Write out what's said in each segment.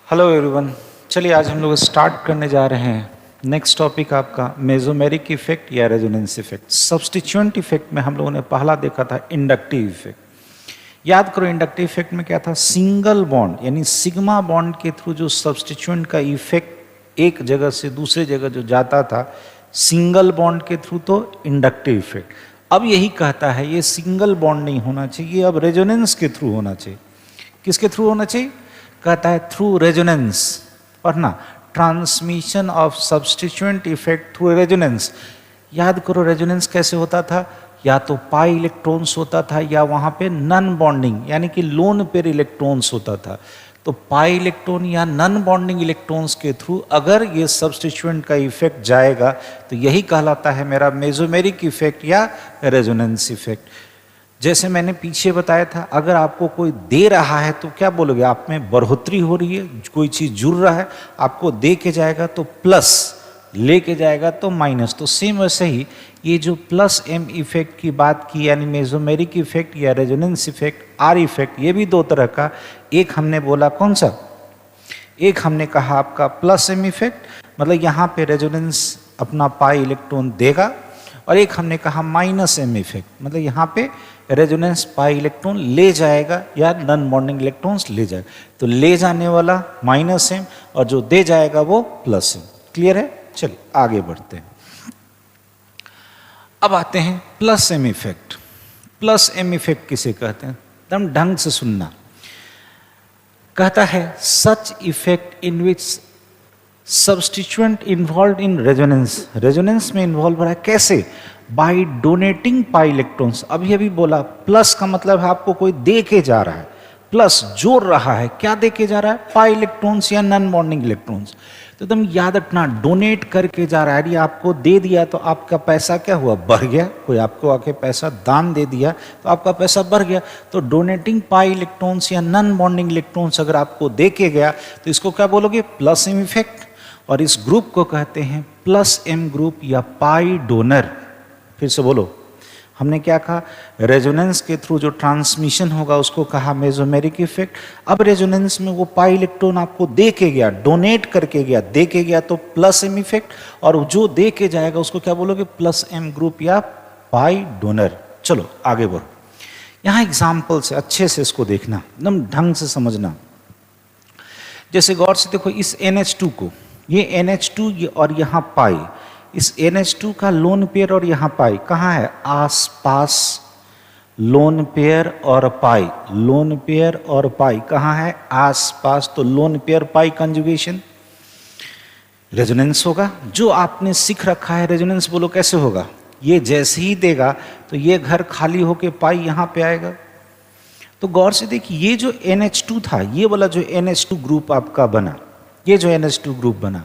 Hello everyone. चलिए आज हम लोग स्टार्ट करने जा रहे हैं नेक्स्ट टॉपिक आपका मेसोमेरिक इफेक्ट या रेजोनेंस इफेक्ट। सब्स्टिट्यूएंट इफेक्ट में हम लोगों ने पहला देखा था इंडक्टिव इफेक्ट। याद करो इंडक्टिव इफेक्ट में क्या था, सिंगल बॉन्ड यानी सिग्मा बॉन्ड के थ्रू जो सब्स्टिट्यूएंट का इफेक्ट एक जगह से दूसरे जगह जो जाता था सिंगल बॉन्ड के थ्रू, तो इंडक्टिव इफेक्ट। अब यही कहता है ये सिंगल बॉन्ड नहीं होना चाहिए, अब रेजोनेंस के थ्रू होना चाहिए। किसके थ्रू होना चाहिए? कहता है थ्रू रेजोनेंस। पढ़ना, transmission of substituent effect through resonance. याद करो रेजोनेंस कैसे होता था, या तो पाई इलेक्ट्रॉन्स होता था या वहाँ पे नन बॉन्डिंग यानी कि लोन पेयर इलेक्ट्रॉन्स होता था। तो पाई इलेक्ट्रॉन या नन बॉन्डिंग इलेक्ट्रॉन्स के थ्रू अगर ये सब्स्टिट्यूएंट का इफेक्ट जाएगा तो यही कहलाता है मेरा मेसोमेरिक इफेक्ट या रेजोनेंस इफेक्ट। जैसे मैंने पीछे बताया था, अगर आपको कोई दे रहा है तो क्या बोलोगे, आप में बढ़ोतरी हो रही है, कोई चीज़ जुड़ रहा है, आपको दे के जाएगा तो प्लस, लेके जाएगा तो माइनस। तो सेम वैसे ही ये जो प्लस एम इफेक्ट की बात की यानी मेसोमेरिक इफेक्ट या रेजोनेंस इफेक्ट, आर इफेक्ट, ये भी दो तरह का। एक हमने बोला कौन सा, एक हमने कहा आपका प्लस एम इफेक्ट, मतलब यहाँ पे रेजोनेंस अपना पाई इलेक्ट्रॉन देगा, और एक हमने कहा माइनस एम इफेक्ट, मतलब यहाँ पे रेजोनेंस पाई इलेक्ट्रॉन ले जाएगा या नॉन बॉन्डिंग इलेक्ट्रॉन्स ले जाएगा। तो ले जाने वाला माइनस एम और जो दे जाएगा वो प्लस एम। क्लियर है? चलिए आगे बढ़ते हैं। अब आते हैं plus M effect. Plus M effect किसे कहते हैं, एकदम ढंग से सुनना। कहता है such effect in which substituent involve in resonance, resonance में इन्वॉल्व हो रहा है। कैसे? By donating pi electrons. अभी अभी बोला प्लस का मतलब है आपको कोई दे के जा रहा है, प्लस जोड़ रहा है। क्या दे के जा रहा है? पाई इलेक्ट्रॉन्स या नॉन बॉन्डिंग इलेक्ट्रॉन्स। तो एकदम याद रखना, डोनेट करके जा रहा है। यदि आपको दे दिया तो आपका पैसा क्या हुआ, बढ़ गया। कोई आपको आके पैसा दान दे दिया तो आपका पैसा बढ़ गया। तो डोनेटिंग पाई इलेक्ट्रॉन्स या नॉन बॉन्डिंग इलेक्ट्रॉन्स अगर आपको दे के गया तो इसको क्या बोलोगे, प्लस एम इफेक्ट। और इस ग्रुप को कहते हैं प्लस एम ग्रुप या पाई डोनर। फिर से बोलो, हमने क्या कहा, रेजोनेंस के थ्रू जो ट्रांसमिशन होगा उसको कहा मेसोमेरिक इफेक्ट। अब रेजोनेंस में वो पाई इलेक्ट्रॉन आपको दे के गया, डोनेट करके गया, दे के गया तो प्लस एम इफेक्ट, और जो दे के जाएगा उसको क्या बोलोगे, प्लस एम ग्रुप या पाई डोनर। चलो आगे बढ़ो। यहाँ एग्जाम्पल से अच्छे से इसको देखना, एकदम ढंग से समझना। जैसे गौर से देखो, इस NH2 को, ये NH2 और यहाँ पाई, इस NH2 का लोन पेयर और यहाँ पाई कहाँ है, आसपास। लोन पेयर और पाई, लोन पेयर और पाई कहाँ है, आसपास। तो लोन पेयर पाई कंजुगेशन रेजोनेंस होगा। जो आपने सीख रखा है रेजोनेंस, बोलो कैसे होगा, ये जैसे ही देगा तो ये घर खाली होके पाई यहाँ पे आएगा। तो गौर से देखिए, ये जो NH2 था, ये वाला जो NH2 ग्रुप आपका बना, ये जो NH2 ग्रुप बना,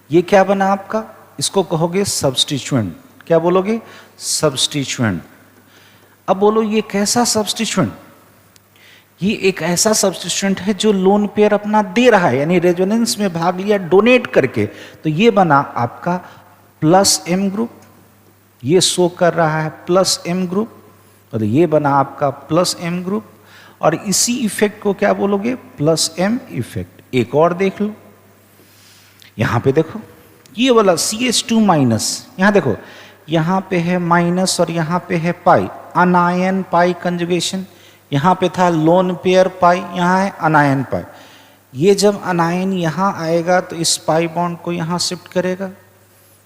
ये क्या बना आपका, इसको कहोगे सब्स्टिट्यूएंट। क्या बोलोगे, सब्स्टिट्यूएंट। अब बोलो ये कैसा सब्स्टिट्यूएंट, ये एक ऐसा सब्स्टिट्यूएंट है जो लोन पेयर अपना दे रहा है, यानी रेजोनेंस में भाग लिया डोनेट करके। तो ये बना आपका प्लस एम ग्रुप, ये शो कर रहा है प्लस एम ग्रुप, और ये बना आपका प्लस एम ग्रुप। और इसी इफेक्ट को क्या बोलोगे, प्लस एम इफेक्ट। एक और देख लो, यहां पे देखो, ये वाला CH2 माइनस, यहाँ देखो, यहाँ पे है माइनस और यहाँ पे है पाई, अनायन पाई कंजुगेशन। यहाँ पे था लोन पेयर पाई, यहाँ है अनायन पाई। ये जब अनायन यहाँ आएगा तो इस पाई बॉन्ड को यहाँ शिफ्ट करेगा।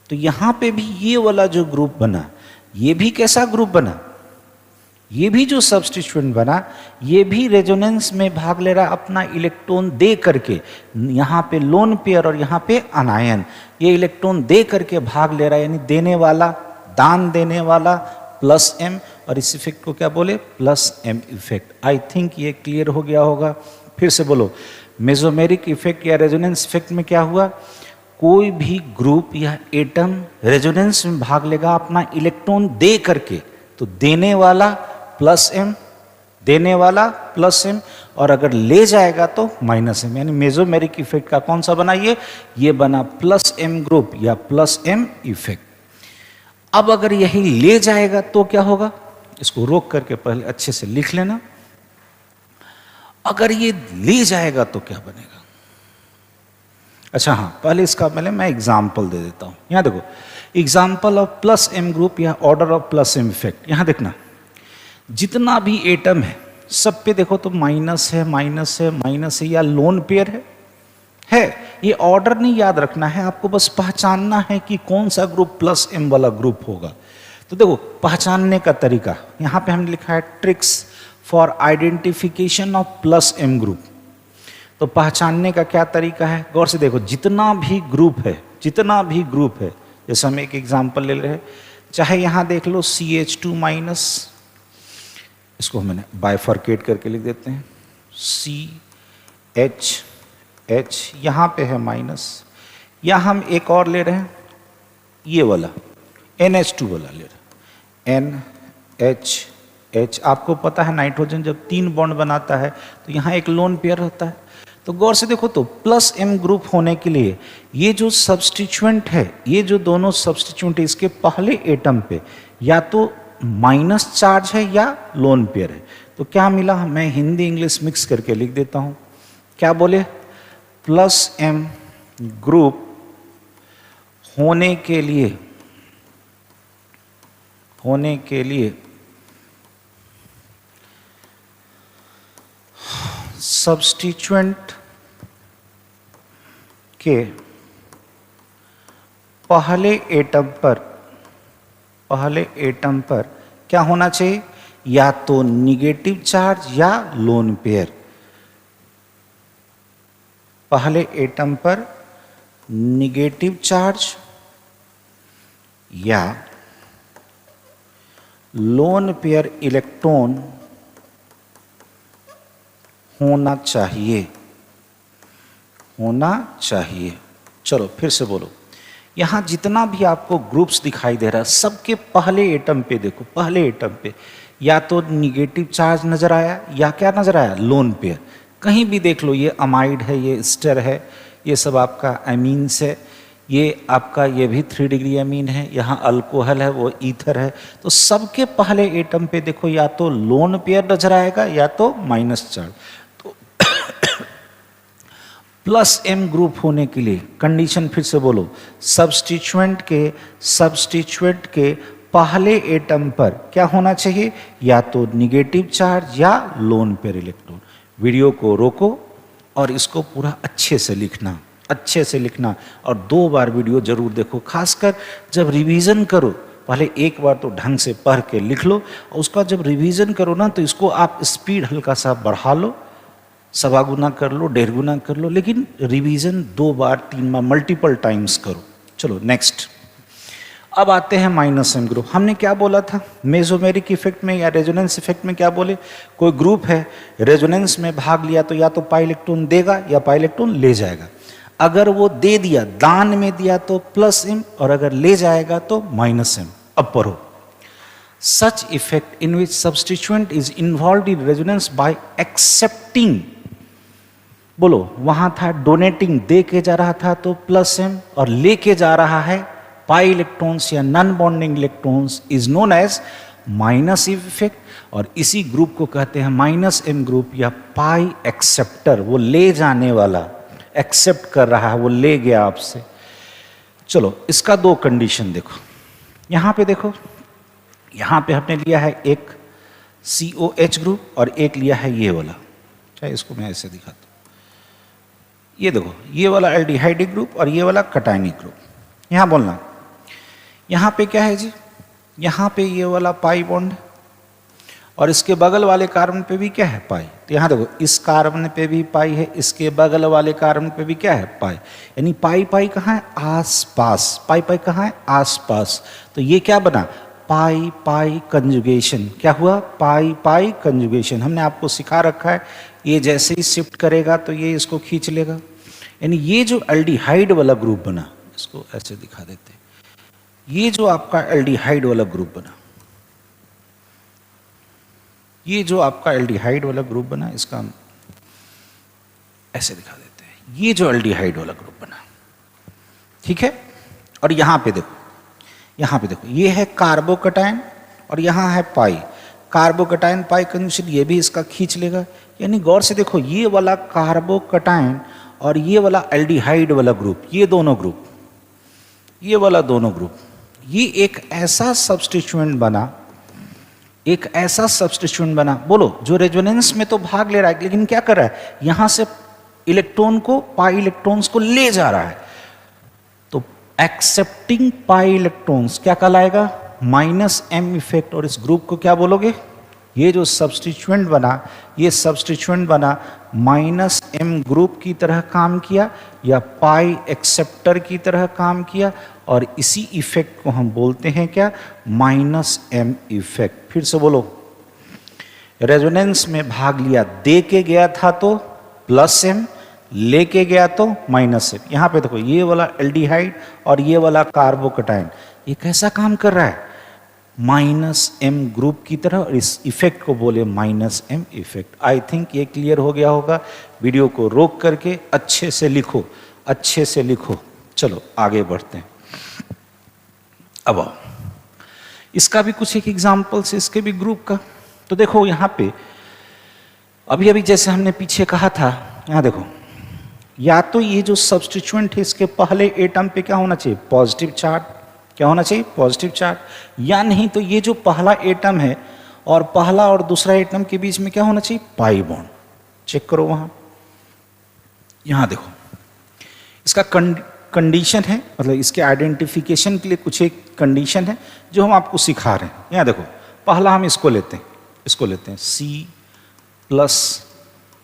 तो यहाँ पे भी ये वाला जो ग्रुप बना, ये भी कैसा ग्रुप बना, ये भी जो सब्स्टिट्यूएंट बना, ये भी रेजोनेंस में भाग ले रहा अपना इलेक्ट्रॉन दे करके। यहाँ पे लोन पेयर और यहाँ पे अनायन, ये इलेक्ट्रॉन दे करके भाग ले रहा है, यानी देने वाला, दान देने वाला प्लस एम। और इस इफेक्ट को क्या बोले, plus M effect. I think ये क्लियर हो गया होगा। फिर से बोलो, मेसोमेरिक इफेक्ट या रेजोनेंस इफेक्ट में क्या हुआ, कोई भी ग्रुप या एटम रेजोनेंस में भाग लेगा अपना इलेक्ट्रॉन दे करके। तो देने वाला प्लस एम, देने वाला प्लस एम, और अगर ले जाएगा तो माइनस एम। यानी मेसोमेरिक इफेक्ट का कौन सा बना, ये बना प्लस एम ग्रुप या प्लस एम इफेक्ट। अब अगर यही ले जाएगा तो क्या होगा, इसको रोक करके पहले अच्छे से लिख लेना। अगर ये ले जाएगा तो क्या बनेगा, अच्छा हाँ, पहले मैं एग्जाम्पल दे देता हूँ। यहाँ देखो, example of plus M group या order of plus M effect. यहाँ देखना, जितना भी एटम है सब पे देखो तो माइनस है, माइनस है, माइनस है, या लोन पेयर है। ये ऑर्डर नहीं याद रखना है आपको, बस पहचानना है कि कौन सा ग्रुप प्लस एम वाला ग्रुप होगा। तो देखो पहचानने का तरीका, यहाँ पे हमने लिखा है tricks for identification of plus M group. तो पहचानने का क्या तरीका है, गौर से देखो, जितना भी ग्रुप है, जैसे हम एक एग्जांपल ले रहे हैं, चाहे यहाँ देख लो CH2 माइनस, इसको मैंने बाइफर्केट करके लिख देते हैं, CH, यहाँ पे है माइनस, या हम एक और ले रहे हैं ये वाला NH2 वाला ले रहे हैं, NH। आपको पता है नाइट्रोजन जब 3 बॉन्ड बनाता है तो यहाँ एक लोन पेयर होता है। तो गौर से देखो, तो प्लस एम ग्रुप होने के लिए ये जो सब्स्टिट्यूएंट है, ये जो दोनों सब्स्टिट्यूएंट है, इसके पहले एटम पे या तो माइनस चार्ज है या लोन पेयर है। तो क्या मिला, मैं हिंदी इंग्लिश मिक्स करके लिख देता हूँ। क्या बोले, प्लस एम ग्रुप होने के लिए सब्स्टिट्यूएंट के पहले एटम पर क्या होना चाहिए, या तो निगेटिव चार्ज या लोन पेयर। पहले एटम पर निगेटिव चार्ज या लोन पेयर इलेक्ट्रॉन होना चाहिए। चलो फिर से बोलो, यहां जितना भी आपको ग्रुप्स दिखाई दे रहा है सबके पहले एटम पे देखो, पहले एटम पे या तो निगेटिव चार्ज नजर आया या क्या नजर आया, लोन पेयर। कहीं भी देख लो, ये अमाइड है, ये एस्टर है, ये सब आपका एमीन्स है, ये आपका ये भी 3 डिग्री एमीन है, यहाँ अल्कोहल है, वो ईथर है। तो सबके पहले एटम पे देखो या तो लोन पेयर नजर आएगा या तो माइनस चार्ज। तो प्लस एम ग्रुप होने के लिए कंडीशन फिर से बोलो, सब्स्टिट्यूएंट के पहले एटम पर क्या होना चाहिए, या तो निगेटिव चार्ज या लोन पेयर इलेक्ट्रॉन। वीडियो को रोको और इसको पूरा अच्छे से लिखना और 2 बार वीडियो जरूर देखो। खासकर जब रिवीजन करो, पहले एक बार तो ढंग से पढ़ के लिख लो, और उसका जब रिवीजन करो ना तो इसको आप स्पीड हल्का सा बढ़ा लो, 1.25 गुना कर लो, 1.5 गुना कर लो, लेकिन रिवीजन 2 बार 3 बार मल्टीपल टाइम्स करो। चलो नेक्स्ट, अब आते हैं माइनस एम ग्रुप। हमने क्या बोला था, मेसोमेरिक इफेक्ट में या रेजोनेंस इफेक्ट में क्या बोले, कोई ग्रुप है रेजोनेंस में भाग लिया तो या तो पाई इलेक्ट्रॉन देगा या पाई इलेक्ट्रॉन ले जाएगा। अगर वो दे दिया, दान में दिया तो प्लस एम, और अगर ले जाएगा तो माइनस एम। अब पढ़ो, such effect in which substituent is involve in resonance by accepting, बोलो वहां था डोनेटिंग, दे के जा रहा था तो प्लस एम, और लेके जा रहा है पाई इलेक्ट्रॉन्स या non bonding electrons, is known as minus effect. और इसी ग्रुप को कहते हैं माइनस एम ग्रुप या पाई एक्सेप्टर। वो ले जाने वाला, एक्सेप्ट कर रहा है, वो ले गया आपसे। चलो इसका 2 कंडीशन देखो, यहां पे देखो, यहां पे हमने लिया है एक COH ग्रुप और एक लिया है ये वाला। चाहे इसको मैं ऐसे दिखाता हूं, ये देखो, ये वाला एल्डिहाइडिक ग्रुप और ये वाला कटायनिक ग्रुप। यहां बोलना, यहां पे क्या है जी, यहां पे ये वाला पाई बॉन्ड और इसके बगल वाले कार्बन पे भी क्या है, पाई। तो यहाँ देखो, इस कार्बन पे भी पाई है, इसके बगल वाले कार्बन पे भी क्या है, पाई। यानी पाई पाई कहाँ है, आसपास। पाई पाई कहाँ है, आसपास। तो ये क्या बना, पाई पाई कंजुगेशन। क्या हुआ, पाई पाई कंजुगेशन। हमने आपको सिखा रखा है, ये जैसे ही शिफ्ट करेगा तो ये इसको खींच लेगा। यानी ये जो एल्डिहाइड वाला ग्रुप बना, इसको ऐसे दिखा देते हैं, ये जो आपका एल्डिहाइड वाला ग्रुप बना, ये जो आपका एल्डिहाइड वाला ग्रुप बना, इसका हम ऐसे दिखा देते हैं, ये जो एल्डिहाइड वाला ग्रुप बना, ठीक है। और यहां पे देखो, यहां पे देखो, ये है कार्बोकटायन और यहां है पाई। कार्बोकटायन पाई कंजूशन, ये भी इसका खींच लेगा। यानी गौर से देखो, ये वाला कार्बोकटायन और ये वाला एल्डिहाइड वाला ग्रुप, ये दोनों ग्रुप, ये वाला दोनों ग्रुप, ये एक ऐसा सब्स्टिट्यूएंट बना, एक ऐसा सब्स्टिट्यूएंट बना, बोलो, जो रेजोनेंस में तो भाग ले रहा है, लेकिन क्या कर रहा है, यहां से इलेक्ट्रॉन को, पाई इलेक्ट्रॉन्स को ले जा रहा है। तो एक्सेप्टिंग पाई इलेक्ट्रॉन्स क्या कहलाएगा, माइनस एम इफेक्ट। और इस ग्रुप को क्या बोलोगे, ये जो सब्स्टिट्यूएंट बना, ये सब्स्टिट्यूएंट बना माइनस एम ग्रुप की तरह काम किया या पाई एक्सेप्टर की तरह काम किया, और इसी इफेक्ट को हम बोलते हैं क्या, माइनस एम इफेक्ट। फिर से बोलो, रेजोनेंस में भाग लिया, दे के गया था तो प्लस एम, लेके गया तो माइनस एम। यहां पे देखो, ये वाला एल्डिहाइड और ये वाला कार्बोकटाइन, ये कैसा काम कर रहा है, माइनस एम ग्रुप की तरह, और इस इफेक्ट को बोले minus M effect. I think ये क्लियर हो गया होगा। वीडियो को रोक करके अच्छे से लिखो, अच्छे से लिखो। चलो आगे बढ़ते हैं। अब आओ, इसका भी कुछ एक एग्जाम्पल्स, इसके भी ग्रुप का। तो देखो यहां पे अभी अभी जैसे हमने पीछे कहा था, यहां देखो, या तो ये जो सब्स्टिट्यूएंट है इसके पहले एटम पे क्या होना चाहिए, पॉजिटिव चार्ज, क्या होना चाहिए, पॉजिटिव चार्ज, या नहीं तो ये जो पहला एटम है और पहला और दूसरा एटम के बीच में क्या होना चाहिए, पाई बॉन्ड। चेक करो वहां, यहां देखो, इसका कंडीशन है, मतलब इसके आइडेंटिफिकेशन के लिए कुछ एक कंडीशन है जो हम आपको सिखा रहे हैं। यहां देखो, पहला हम इसको लेते हैं, इसको लेते हैं सी प्लस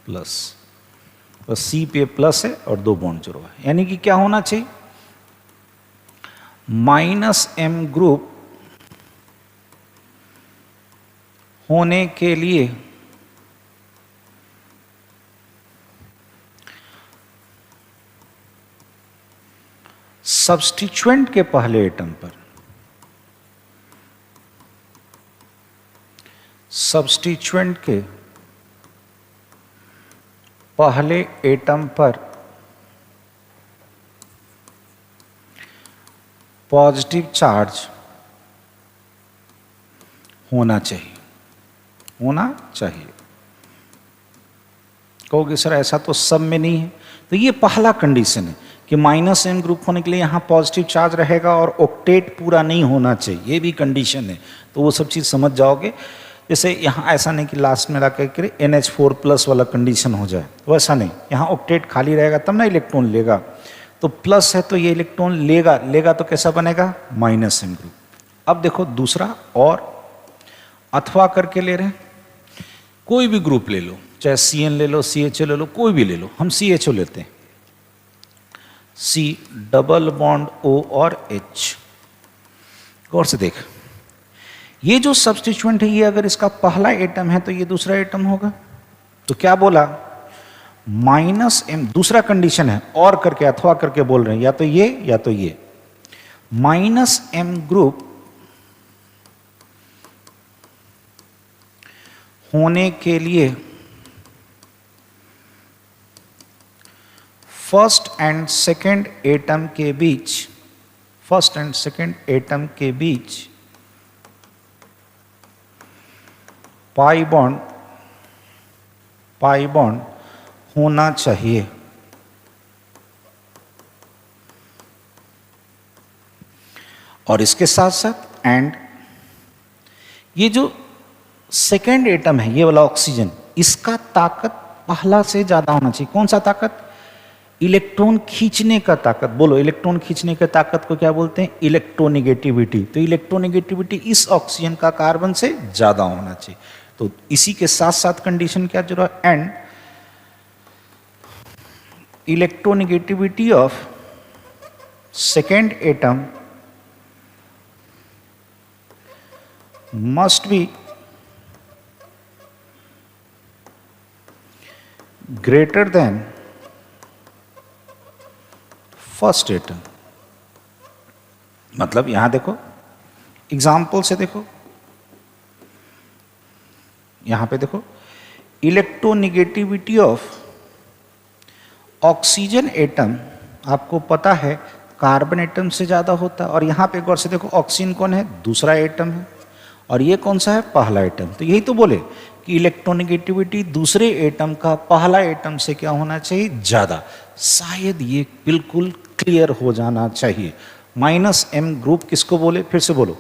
प्लस, तो सी पे प्लस है और 2 बॉन्ड जुड़ा है, यानी कि क्या होना चाहिए, माइनस एम ग्रुप होने के लिए सब्स्टिट्यूएंट के पहले एटम पर, सब्स्टिट्यूएंट के पहले एटम पर पॉजिटिव चार्ज होना चाहिए, होना चाहिए। कहोगे सर ऐसा तो सब में नहीं है, तो ये पहला कंडीशन है कि माइनस एम ग्रुप होने के लिए यहाँ पॉजिटिव चार्ज रहेगा और ऑक्टेट पूरा नहीं होना चाहिए, ये भी कंडीशन है। तो वो सब चीज़ समझ जाओगे। जैसे यहाँ ऐसा नहीं कि लास्ट में ला करके NH4+ वाला कंडीशन हो जाए, वैसा नहीं, यहाँ ऑक्टेट खाली रहेगा तब ना इलेक्ट्रॉन लेगा। तो प्लस है तो ये इलेक्ट्रॉन लेगा, लेगा तो कैसा बनेगा, माइनस एम ग्रुप। अब देखो दूसरा, और अथवा करके ले रहे हैं, कोई भी ग्रुप ले लो, चाहे CN ले लो, CHO ले लो, कोई भी ले लो, हम CHO लेते हैं, C डबल बॉन्ड O और H। गौर से देख, ये जो सब्स्टिट्यूएंट है, ये अगर इसका पहला एटम है तो ये दूसरा एटम होगा। तो क्या बोला, माइनस एम, दूसरा कंडीशन है, और करके अथवा करके बोल रहे हैं, या तो ये या तो ये, माइनस एम ग्रुप होने के लिए फर्स्ट एंड सेकंड एटम के बीच, फर्स्ट एंड सेकंड एटम के बीच पाई बॉन्ड होना चाहिए। और इसके साथ साथ एंड, ये जो सेकेंड एटम है, ये वाला ऑक्सीजन, इसका ताकत पहला से ज्यादा होना चाहिए। कौन सा ताकत, इलेक्ट्रॉन खींचने का ताकत। बोलो, इलेक्ट्रॉन खींचने का ताकत को क्या बोलते हैं, इलेक्ट्रोनेगेटिविटी। तो इलेक्ट्रोनेगेटिविटी इस ऑक्सीजन का कार्बन से ज्यादा होना चाहिए। तो इसी के साथ साथ कंडीशन क्या जुड़ा, and electronegativity of second atom must be greater than first atom. मतलब यहां देखो, एग्जाम्पल से देखो, यहां पे देखो, इलेक्ट्रोनेगेटिविटी ऑफ ऑक्सीजन एटम आपको पता है कार्बन एटम से ज्यादा होता है। और यहां पे गौर से देखो, ऑक्सीजन कौन है, दूसरा एटम है, और ये कौन सा है, पहला एटम। तो यही तो बोले कि इलेक्ट्रोनेगेटिविटी दूसरे एटम का पहला एटम से क्या होना चाहिए, ज्यादा। शायद ये बिल्कुल क्लियर हो जाना चाहिए। -M ग्रुप किसको बोले, फिर से बोलो।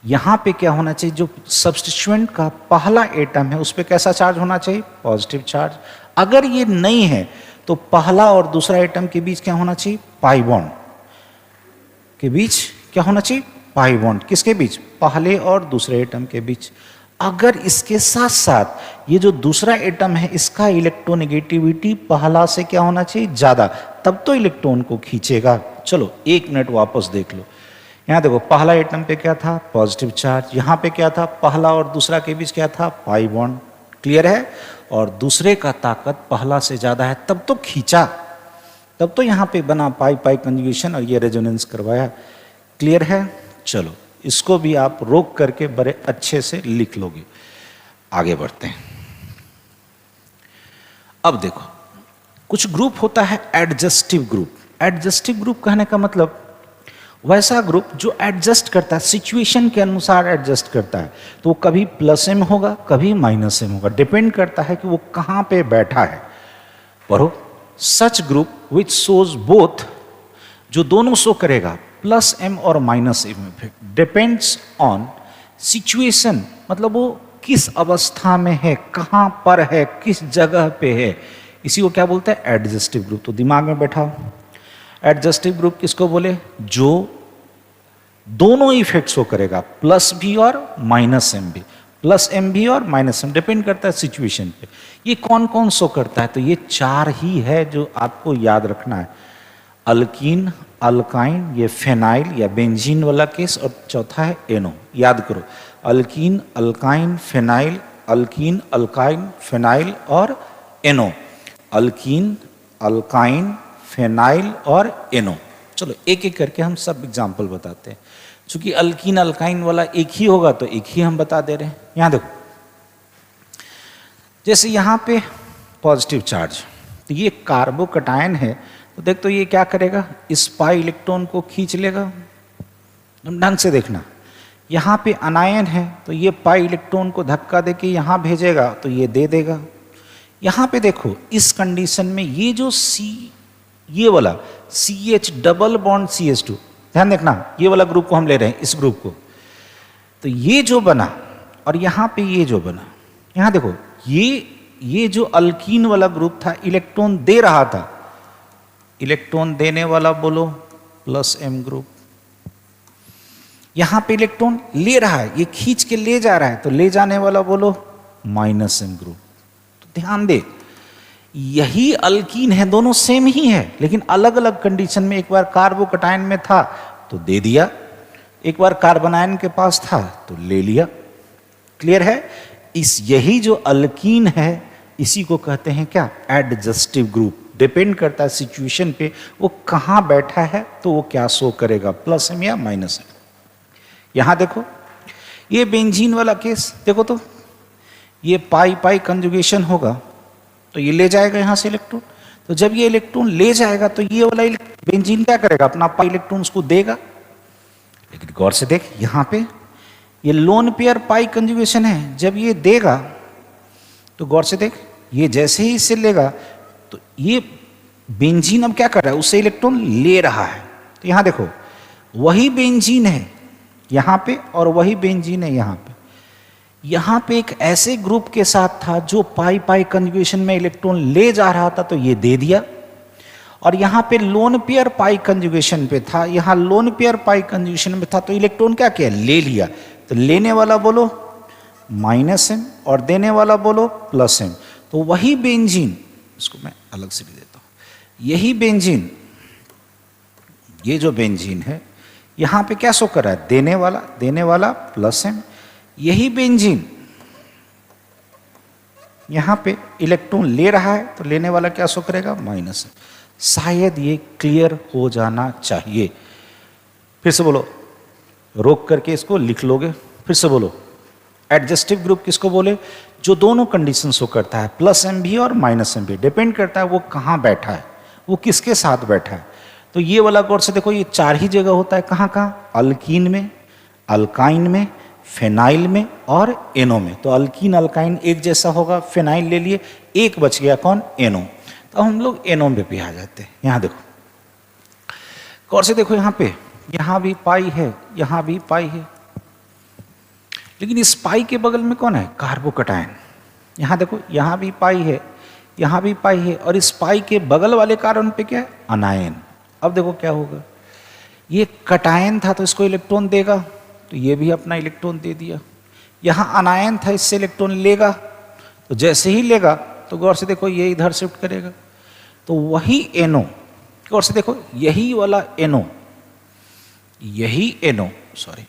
यहाँ पे क्या होना चाहिए, जो सब्स्टिट्यूएंट का पहला एटम है उस पर कैसा चार्ज होना चाहिए, पॉजिटिव चार्ज। अगर ये नहीं है तो पहला और दूसरा एटम के बीच क्या होना चाहिए, पाई बॉन्ड के बीच क्या होना चाहिए, पाई बॉन्ड। किसके बीच, पहले और दूसरे एटम के बीच। अगर इसके साथ साथ ये जो दूसरा एटम है इसका इलेक्ट्रोनेगेटिविटी पहला से क्या होना चाहिए, ज्यादा, तब तो इलेक्ट्रॉन को खींचेगा। चलो 1 मिनट वापस देख लो। यहाँ देखो पहला एटम पे क्या था, पॉजिटिव चार्ज। यहाँ पे क्या था, पहला और दूसरा के बीच क्या था, पाई बॉन्ड। क्लियर है। और दूसरे का ताकत पहला से ज्यादा है, तब तो खींचा, तब तो यहाँ पे बना पाई पाई कंजुगेशन और ये रेजोनेंस करवाया। क्लियर है। चलो इसको भी आप रोक करके बड़े अच्छे से लिख लोगे। आगे बढ़ते हैं। अब देखो कुछ ग्रुप होता है एडजस्टिव ग्रुप। एडजस्टिव ग्रुप कहने का मतलब वैसा ग्रुप जो एडजस्ट करता है, सिचुएशन के अनुसार एडजस्ट करता है। तो वो कभी +M होगा, कभी -M होगा, डिपेंड करता है कि वो कहाँ पे बैठा है। पढ़ो, सच ग्रुप विच शोज बोथ, जो दोनों शो करेगा, +M और -M effect, depends on situation, मतलब वो किस अवस्था में है, कहाँ पर है, किस जगह पे है, इसी को क्या बोलते हैं, एडजस्टिव ग्रुप। तो दिमाग में बैठाओ, एडजस्टिव ग्रुप किसको बोले, जो दोनों इफेक्ट शो करेगा, प्लस भी और -M भी, +M भी और -M, डिपेंड करता है सिचुएशन पे। ये कौन कौन शो करता है, तो ये 4 ही है जो आपको याद रखना है। अल्कीन, अल्काइन, ये फेनाइल या बेंजीन वाला केस, और चौथा है एनो। याद करो, alkyne, alkyne, phenyl, alkyne, alkyne, phenyl और एनो। अल्कीन, अल्काइन, फेनाइल और एनो। चलो एक एक करके हम सब एग्जाम्पल बताते हैं। चूंकि अल्कीन अल्काइन वाला एक ही होगा तो एक ही हम बता दे रहे हैं। यहां देखो, जैसे यहां पे पॉजिटिव चार्ज, तो ये कार्बोकटायन है, तो देख तो ये क्या करेगा, इस पाई इलेक्ट्रॉन को खींच लेगा। ढंग से देखना, यहां पे अनायन है तो ये पाई इलेक्ट्रॉन को धक्का देके यहां भेजेगा तो ये दे देगा। यहां पे देखो इस कंडीशन में ये जो ये वाला CH डबल बॉन्ड CH2, ध्यान देखना, ये वाला ग्रुप को हम ले रहे हैं, इस ग्रुप को, तो ये जो बना और यहां पे ये जो बना, यहां देखो ये जो अल्कीन वाला ग्रुप था इलेक्ट्रॉन दे रहा था, इलेक्ट्रॉन देने वाला बोलो +M ग्रुप। यहां पे इलेक्ट्रॉन ले रहा है, ये खींच के ले जा रहा है, तो ले जाने वाला बोलो -M ग्रुप। तो ध्यान दे, यही अल्कीन है, दोनों सेम ही है, लेकिन अलग अलग कंडीशन में। एक बार कार्बोकटायन में था तो दे दिया, एक बार कार्बोनायन के पास था तो ले लिया। क्लियर है। यही जो अल्कीन है इसी को कहते हैं क्या, एडजस्टिव ग्रुप। डिपेंड करता है सिचुएशन पे वो कहां बैठा है तो वो क्या शो करेगा, +M या -M। यहां देखो ये बेंजीन वाला केस देखो, तो ये पाई पाई कंजुगेशन होगा तो ये ले जाएगा यहां से इलेक्ट्रॉन। तो जब ये इलेक्ट्रॉन ले जाएगा तो ये वाला बेंजीन क्या करेगा, अपना पाई इलेक्ट्रॉन उसको देगा। लेकिन गौर से देख, यहां पे ये लोन पेयर पाई कंजुगेशन है, जब ये देगा तो गौर से देख, ये जैसे ही इससे लेगा तो ये बेंजीन अब क्या कर रहा है, उससे इलेक्ट्रॉन ले रहा है। तो यहां देखो वही बेंजीन है यहां पे और वही बेंजीन है यहां पे। यहां पे एक ऐसे ग्रुप के साथ था जो पाई पाई कंजुगेशन में इलेक्ट्रॉन ले जा रहा था तो ये दे दिया, और यहां पे लोन पेयर पाई कंजुगेशन पे था, यहां लोन पेयर पाई कंजुगेशन में था तो इलेक्ट्रॉन क्या किया, ले लिया। तो लेने वाला बोलो -M और देने वाला बोलो +M। तो वही बेंजीन, इसको मैं अलग से भी देता हूं, यही बेंजीन, ये जो बेंजीन है यहां पे क्या शो कर रहा है, देने वाला +M। यही बेंजीन यहां पे इलेक्ट्रॉन ले रहा है तो लेने वाला क्या शो करेगा, -M। शायद ये क्लियर हो जाना चाहिए। फिर से बोलो, रोक करके इसको लिख लोगे। फिर से बोलो, एडजस्टिव ग्रुप किसको बोले, जो दोनों कंडीशन शो करता है, +M भी और -M भी, डिपेंड करता है वो कहां बैठा है, वो किसके साथ बैठा है। तो ये वाला गौर से देखो, ये 4 ही जगह होता है, कहां कहां, अल्कीन में, अल्काइन में, फेनाइल में और एनो में। तो अल्कीन अल्काइन एक जैसा होगा, फेनाइल ले लिए, एक बच गया कौन, एनो। तो हम लोग एनोम पे आ जाते हैं। यहाँ देखो, गौर से देखो, यहाँ पे यहाँ भी पाई है, यहाँ भी पाई है, लेकिन इस पाई के बगल में कौन है? कार्बोकटायन। यहाँ देखो, यहाँ भी पाई है, यहाँ भी पाई है, और इस पाई के बगल वाले कार्बन पे क्या है? अनायन। अब देखो क्या होगा, ये कटायन था तो इसको इलेक्ट्रॉन देगा, तो ये भी अपना इलेक्ट्रॉन दे दिया। यहाँ अनायन था, इससे इलेक्ट्रॉन लेगा, तो जैसे ही लेगा तो गौर से देखो ये इधर शिफ्ट करेगा, तो वही एनो, गौर से देखो यही वाला एनो, यही एनो, सॉरी,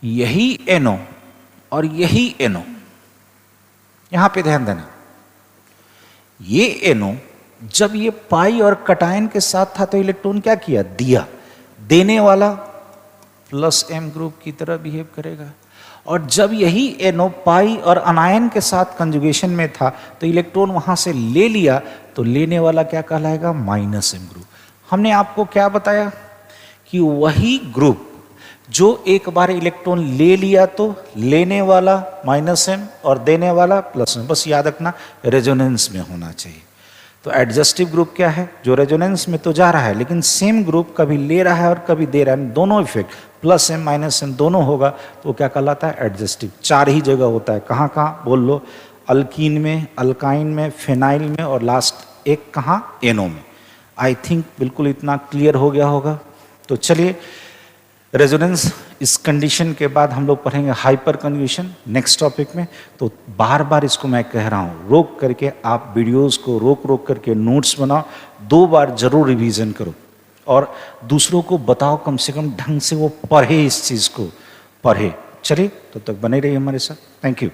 यही एनो और यही एनो, यहां पे ध्यान देना, ये एनो जब ये पाई और कटायन के साथ था तो इलेक्ट्रॉन क्या किया? दिया। देने वाला प्लस एम ग्रुप की तरह बिहेव करेगा, और जब यही एनो पाई और अनायन के साथ कंजुगेशन में था तो इलेक्ट्रॉन वहां से ले लिया, तो लेने वाला क्या कहलाएगा? Minus M group. हमने आपको क्या बताया कि वही ग्रुप जो एक बार इलेक्ट्रॉन ले लिया तो लेने वाला माइनस एम और देने वाला प्लस एम, बस याद रखना रेजोनेंस में होना चाहिए। तो एडजस्टिव ग्रुप क्या है? जो रेजोनेंस में तो जा रहा है लेकिन सेम ग्रुप कभी ले रहा है और कभी दे रहा है, दोनों effect plus M minus M दोनों होगा, तो क्या कहलाता है? एडजस्टिव। 4 ही जगह होता है, कहाँ कहाँ बोल लो? अल्कीन में, अल्काइन में, फेनाइल में, और लास्ट एक कहाँ? एनो में। आई थिंक बिल्कुल इतना क्लियर हो गया होगा। तो चलिए, रेजोनेंस इस कंडीशन के बाद हम लोग पढ़ेंगे हाइपर कन्वर्शन नेक्स्ट टॉपिक में। तो बार बार इसको मैं कह रहा हूँ, रोक करके आप वीडियोस को रोक करके नोट्स बनाओ, 2 बार जरूर रिवीजन करो, और दूसरों को बताओ कम से कम ढंग से वो पढ़े, इस चीज़ को पढ़े। चलिए, तब तक बने रहिए हमारे साथ। Thank you.